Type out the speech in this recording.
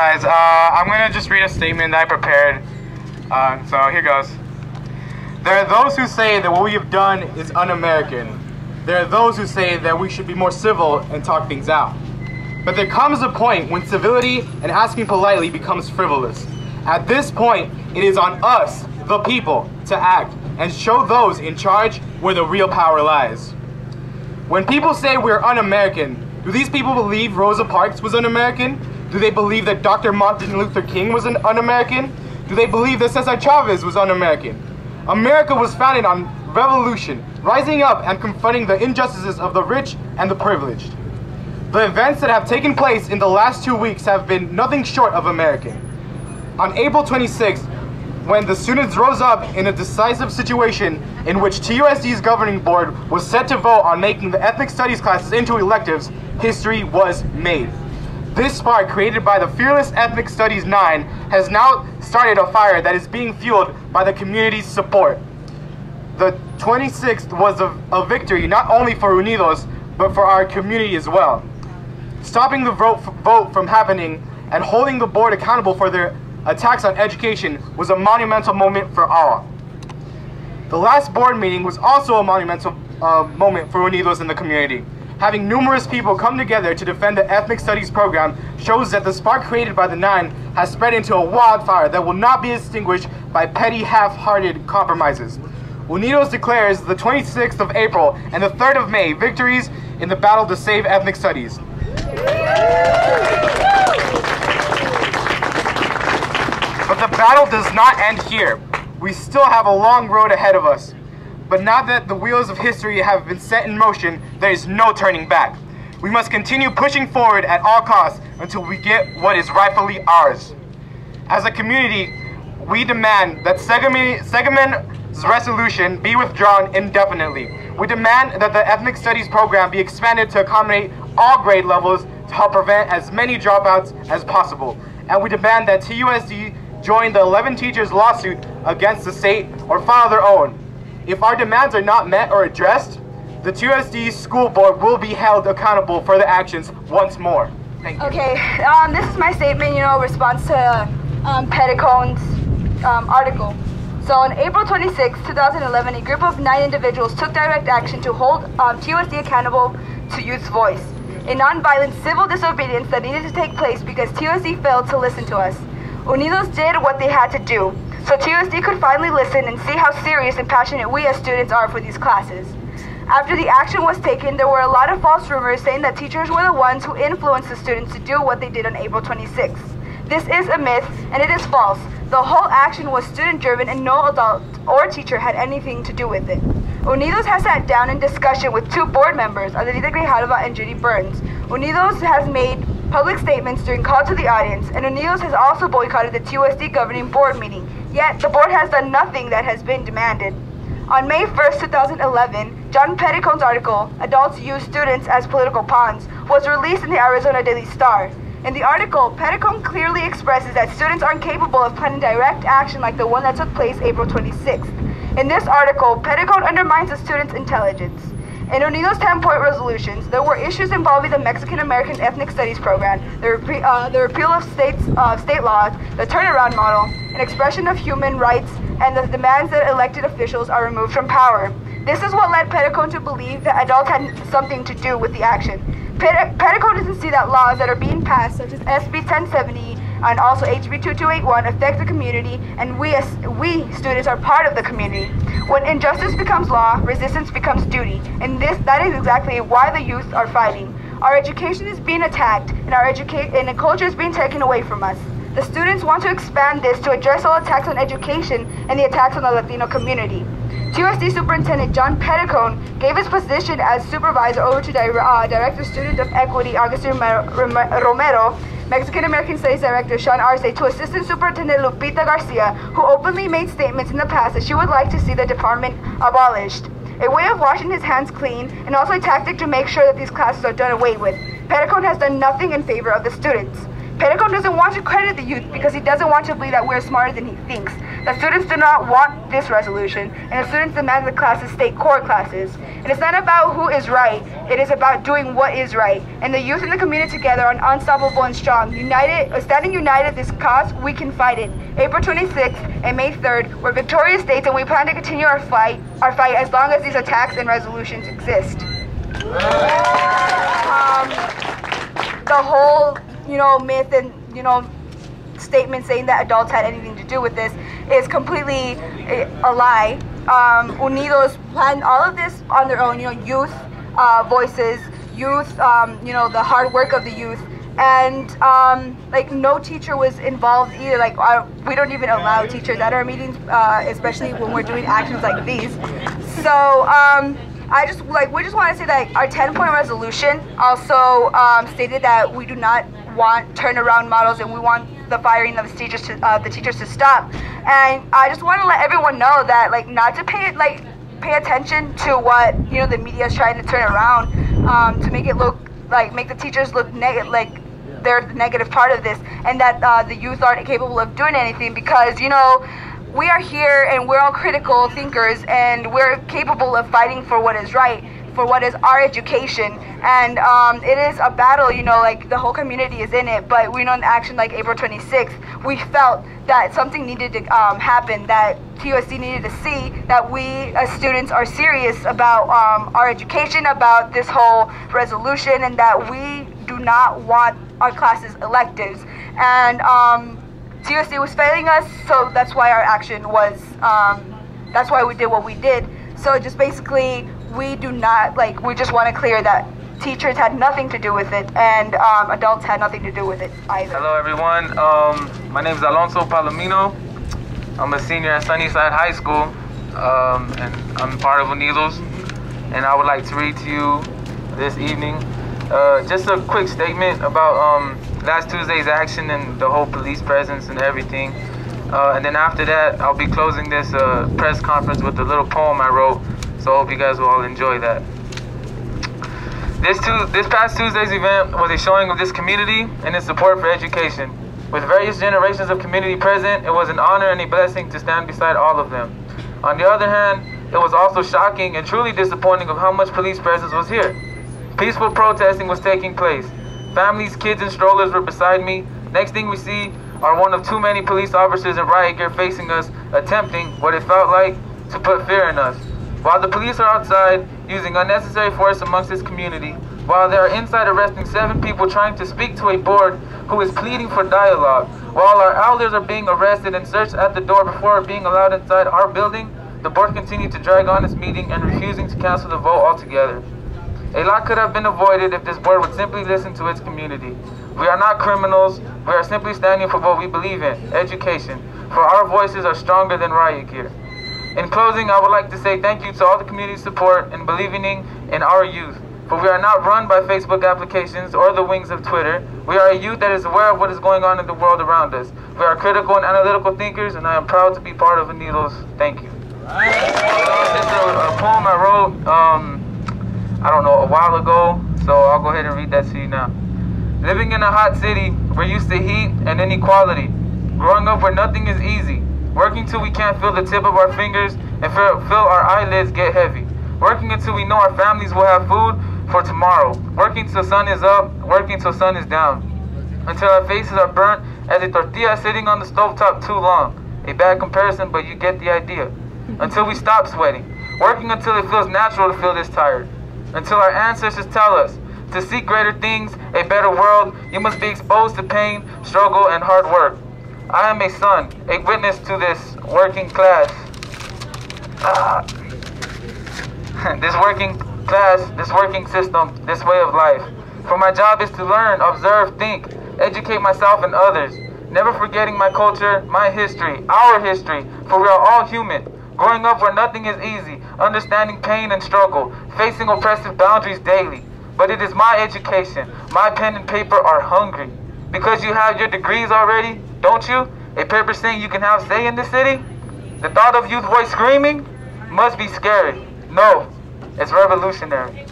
guys. I'm going to just read a statement that I prepared. So here goes. There are those who say that what we have done is un-American. There are those who say that we should be more civil and talk things out. But there comes a point when civility and asking politely becomes frivolous. At this point, it is on us, the people, to act and show those in charge where the real power lies. When people say we're un-American, do these people believe Rosa Parks was un-American? Do they believe that Dr. Martin Luther King was un-American? Do they believe that Cesar Chavez was un-American? America was founded on revolution, rising up and confronting the injustices of the rich and the privileged. The events that have taken place in the last 2 weeks have been nothing short of American. On April 26th, when the students rose up in a decisive situation in which TUSD's governing board was set to vote on making the ethnic studies classes into electives, history was made. This spark created by the Fearless Ethnic Studies 9 has now started a fire that is being fueled by the community's support. The 26th was a victory not only for UNIDOS, but for our community as well. Stopping the vote from happening and holding the board accountable for their attacks on education was a monumental moment for all. The last board meeting was also a monumental moment for UNIDOS in the community. Having numerous people come together to defend the ethnic studies program shows that the spark created by the 9 has spread into a wildfire that will not be extinguished by petty, half-hearted compromises. UNIDOS declares the 26th of April and the 3rd of May victories in the battle to save ethnic studies. But the battle does not end here. We still have a long road ahead of us. But now that the wheels of history have been set in motion, there is no turning back. We must continue pushing forward at all costs until we get what is rightfully ours. As a community, we demand that Segaman's resolution be withdrawn indefinitely. We demand that the ethnic studies program be expanded to accommodate all grade levels to help prevent as many dropouts as possible. And we demand that TUSD join the 11 teachers' lawsuit against the state or file their own. If our demands are not met or addressed, the TUSD school board will be held accountable for their actions once more. Thank you. Okay, this is my statement, response to Petticone's article. So on April 26, 2011, a group of 9 individuals took direct action to hold TUSD accountable to youth's voice. A non-violent civil disobedience that needed to take place because TUSD failed to listen to us. UNIDOS did what they had to do, so TUSD could finally listen and see how serious and passionate we as students are for these classes. After the action was taken, there were a lot of false rumors saying that teachers were the ones who influenced the students to do what they did on April 26th. This is a myth, and it is false. The whole action was student-driven and no adult or teacher had anything to do with it. UNIDOS has sat down in discussion with 2 board members, Adelita Grijalva and Judy Burns. UNIDOS has made public statements during call to the audience, and UNIDOS has also boycotted the TUSD governing board meeting, yet the board has done nothing that has been demanded. On May 1st, 2011, John Petticone's article, Adults Use Students as Political Pawns, was released in the Arizona Daily Star. In the article, Petticone clearly expresses that students aren't capable of planning direct action like the one that took place April 26th. In this article, Petticone undermines the students' intelligence. In UNIDOS 10-point resolutions, there were issues involving the Mexican-American Ethnic Studies program, the repeal of state laws, the turnaround model, an expression of human rights, and the demands that elected officials are removed from power. This is what led Petticone to believe that adults had something to do with the action. Petticone doesn't see that laws that are being passed, such as SB 1070 and also HB 2281, affect the community, and we students are part of the community. When injustice becomes law, resistance becomes duty, and that is exactly why the youth are fighting. Our education is being attacked, and the culture is being taken away from us. The students want to expand this to address all attacks on education and the attacks on the Latino community. TUSD Superintendent John Petticone gave his position as supervisor over to Director Student of Equity Augustine Romero, Mexican-American Studies Director Sean Arce, to Assistant Superintendent Lupita Garcia, who openly made statements in the past that she would like to see the department abolished. A way of washing his hands clean, and also a tactic to make sure that these classes are done away with. Petticone has done nothing in favor of the students. Petticone doesn't want to credit the youth because he doesn't want to believe that we're smarter than he thinks. The students do not want this resolution, and the students demand the classes stay core classes. And it's not about who is right, it is about doing what is right. And the youth and the community together are unstoppable and strong. Standing united this cause, we can fight it. April 26th and May 3rd, we're victorious dates, and we plan to continue our fight as long as these attacks and resolutions exist. The whole, myth and, statement saying that adults had anything to do with this is completely a lie. UNIDOS planned all of this on their own, youth voices, youth, the hard work of the youth. And no teacher was involved either. We don't even allow teachers at our meetings, especially when we're doing actions like these. So we just want to say that our 10-point resolution also stated that we do not want turnaround models, and we want the firing of the teachers to stop. And I just want to let everyone know that not to pay attention to what the media is trying to turn around to make it look make the teachers look like they're the negative part of this, and that the youth aren't capable of doing anything, because we are here and we're all critical thinkers, and we're capable of fighting for what is right, for what is our education. And it is a battle, the whole community is in it, but we know in action like April 26th, we felt that something needed to happen, that TUSD needed to see that we as students are serious about our education, about this whole resolution, and that we do not want our classes electives. And TUSD was failing us, so that's why our action was, that's why we did what we did. So just basically, we do not, we just want to clear that teachers had nothing to do with it, and adults had nothing to do with it either. Hello everyone, my name is Alonso Palomino. I'm a senior at Sunnyside High School, and I'm part of UNIDOS, and I would like to read to you this evening just a quick statement about last Tuesday's action and the whole police presence and everything. And then after that, I'll be closing this press conference with a little poem I wrote, so I hope you guys will all enjoy that. This past Tuesday's event was a showing of this community and its support for education. With various generations of community present, it was an honor and a blessing to stand beside all of them. On the other hand, it was also shocking and truly disappointing of how much police presence was here. Peaceful protesting was taking place. Families, kids, and strollers were beside me. Next thing we see are one of too many police officers in riot gear facing us, attempting what it felt like to put fear in us. While the police are outside using unnecessary force amongst this community, while they are inside arresting 7 people trying to speak to a board who is pleading for dialogue, while our elders are being arrested and searched at the door before being allowed inside our building, the board continued to drag on its meeting and refusing to cancel the vote altogether. A lot could have been avoided if this board would simply listen to its community. We are not criminals, we are simply standing for what we believe in, education, for our voices are stronger than riot gear. In closing, I would like to say thank you to all the community support and believing in our youth, for we are not run by Facebook applications or the wings of Twitter. We are a youth that is aware of what is going on in the world around us. We are critical and analytical thinkers, and I am proud to be part of UNIDOS. Thank you. This is a poem I wrote, a while ago, so I'll go ahead and read that to you now. Living in a hot city, we're used to heat and inequality. Growing up where nothing is easy. Working till we can't feel the tip of our fingers and feel our eyelids get heavy. Working until we know our families will have food for tomorrow. Working till sun is up, working till sun is down. Until our faces are burnt as a tortilla sitting on the stovetop too long. A bad comparison, but you get the idea. Until we stop sweating. Working until it feels natural to feel this tired. Until our ancestors tell us, to seek greater things, a better world, you must be exposed to pain, struggle, and hard work. I am a son, a witness to this working class. This working class, this working system, this way of life. For my job is to learn, observe, think, educate myself and others. Never forgetting my culture, my history, our history, for we are all human. Growing up where nothing is easy, understanding pain and struggle, facing oppressive boundaries daily. But it is my education, my pen and paper are hungry. Because you have your degrees already, don't you? A paper saying you can have say in the city? The thought of youth voice screaming must be scary. No, it's revolutionary.